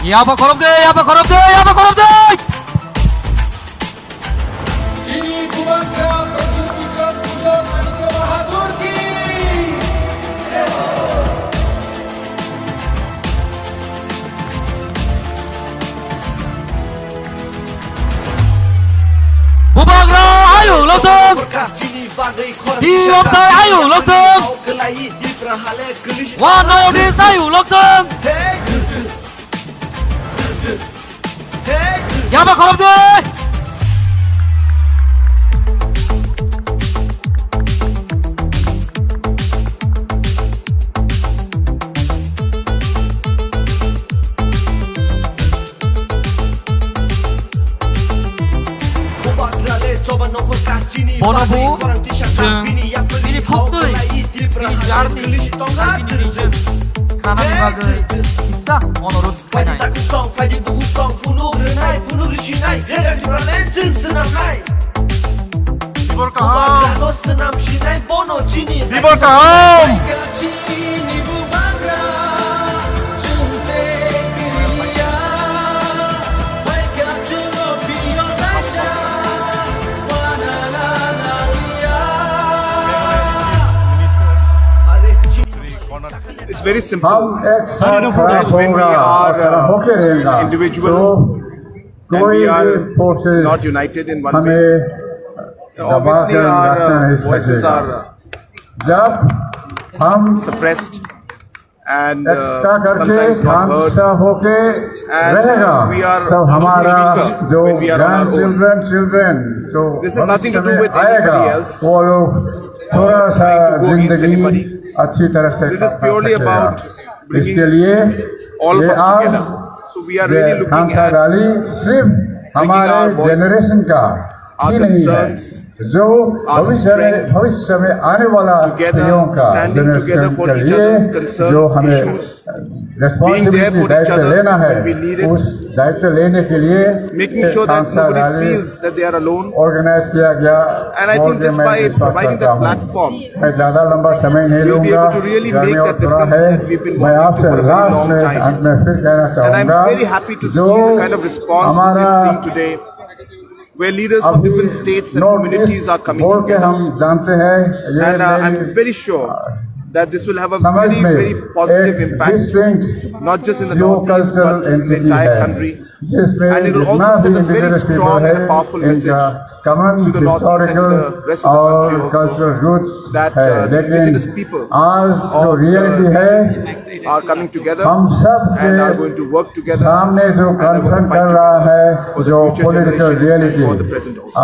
यहाँ पर खरोब दे, यहाँ पर खरोब दे, यहाँ पर खरोब दे। Ayo langsung diomtai ayo langsung one of this ayo langsung यहाँ पर खरोब दे Bonobo jeung Billy Putri Jardi Indonesian karena berbagai kisah menurut saya. Diberkaham. It's very simple. When we are individual and we are not united in one way, obviously our voices are suppressed and sometimes not heard, and we are weaker when we are on our own. This has nothing to do with anybody else trying to go against anybody. This is purely about bringing all of us together. So we are really looking at bringing our voice, our concerns, our strengths together, standing together for each other's concerns, issues, being there for each other when we need it, making sure that nobody feels that they are alone. And I think just by providing that platform, we'll be able to really make that difference that we've been wanting to for a very long time. And I'm very happy to see the kind of response that we're seeing today, where leaders from different states and communities are coming together. And I'm very sure that this will have a very, very positive impact, not just in the Northeast, but in the entire country. And it will also send a very strong and a powerful message to the Northeast and to the rest of the country also, that the indigenous people of the are coming together and are going to work together and are going to fight together for the future generation and for the present also.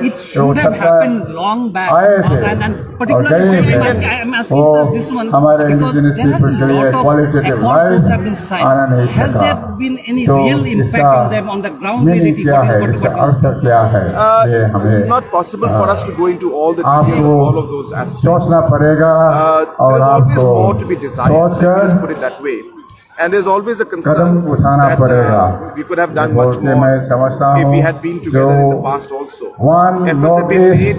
It should have happened long back, and particularly I'm asking for this one because there have been a lot of accords have been signed. Has there been any real impact on them on the ground reality? It's not possible for us to go into all the details of all of those aspects. There's always more to be desired, let's put it that way. And there's always a concern that we could have done much more if we had been together in the past also. Efforts have been made.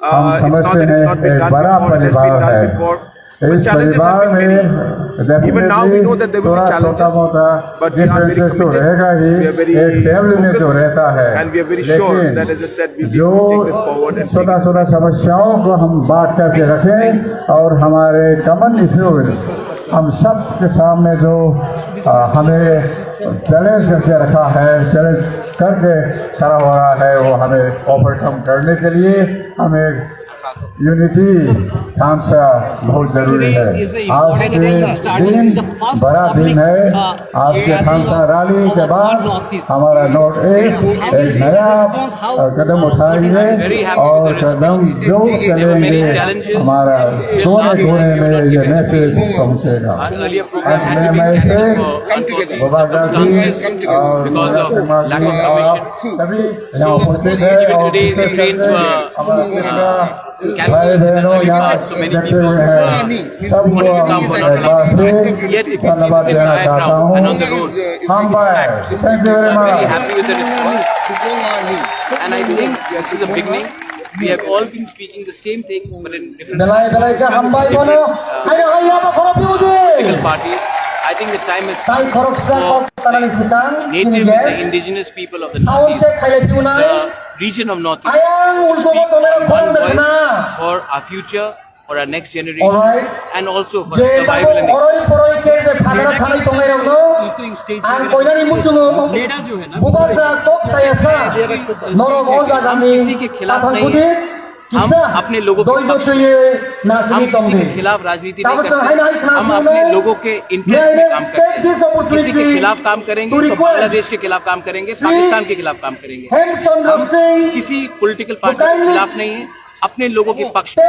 It's not that it's not been done before, it has been done before. But challenges have been many. Even now we know that there will be challenges, but we are very committed, we are very focused, and we are very sure that, as I said, we will take this forward and take it. समस्याओं को हम बात करके रखें और हमारे common issues हम सब के सामने जो हमें चैलेंज करके रखा है, चैलेंज करके खड़ा हो रहा है, वो हमें ओवरकम करने के लिए हमें यूनिटी खामसा बहुत जरूरी है। आज के दिन बड़ा दिन है। आज के खामसा रैली के बाद हमारा नॉर्थ ईस्ट एक नया कदम उठाएंगे और कदम जो चलेंगे हमारा कोने कोने में ये मैसेज पहुंचेगा। मैं बाबा गांधी और सभी यहाँ उपस्थित है भाई बहनों यहाँ बैठे हुए हैं, सबको धन्यवाद देना चाहता हूँ। हम thank you very much. And I think this is a beginning. We have all been speaking the same thing, but in different. Dalai Dalai का हम भाई बोलो, आयो आयो आप खराब क्यों हो गए? political parties. I think the time has come for native, the indigenous people of the Northeast, the region of Northeast, to speak on one voice for our future, for our next generation, and also for survival and echoing stage. हम किसी के खिलाफ नहीं हैं, हम अपने लोगों के पक्ष में, हम किसी के खिलाफ राजनीति नहीं करते, हम अपने लोगों के इंटरेस्ट में काम करते हैं। किसी के खिलाफ काम करेंगे तो बांग्लादेश के खिलाफ काम करेंगे, पाकिस्तान के खिलाफ काम करेंगे। हम किसी पॉलिटिकल पार्टी के खिलाफ नहीं है, अपने लोगों के पक्ष में।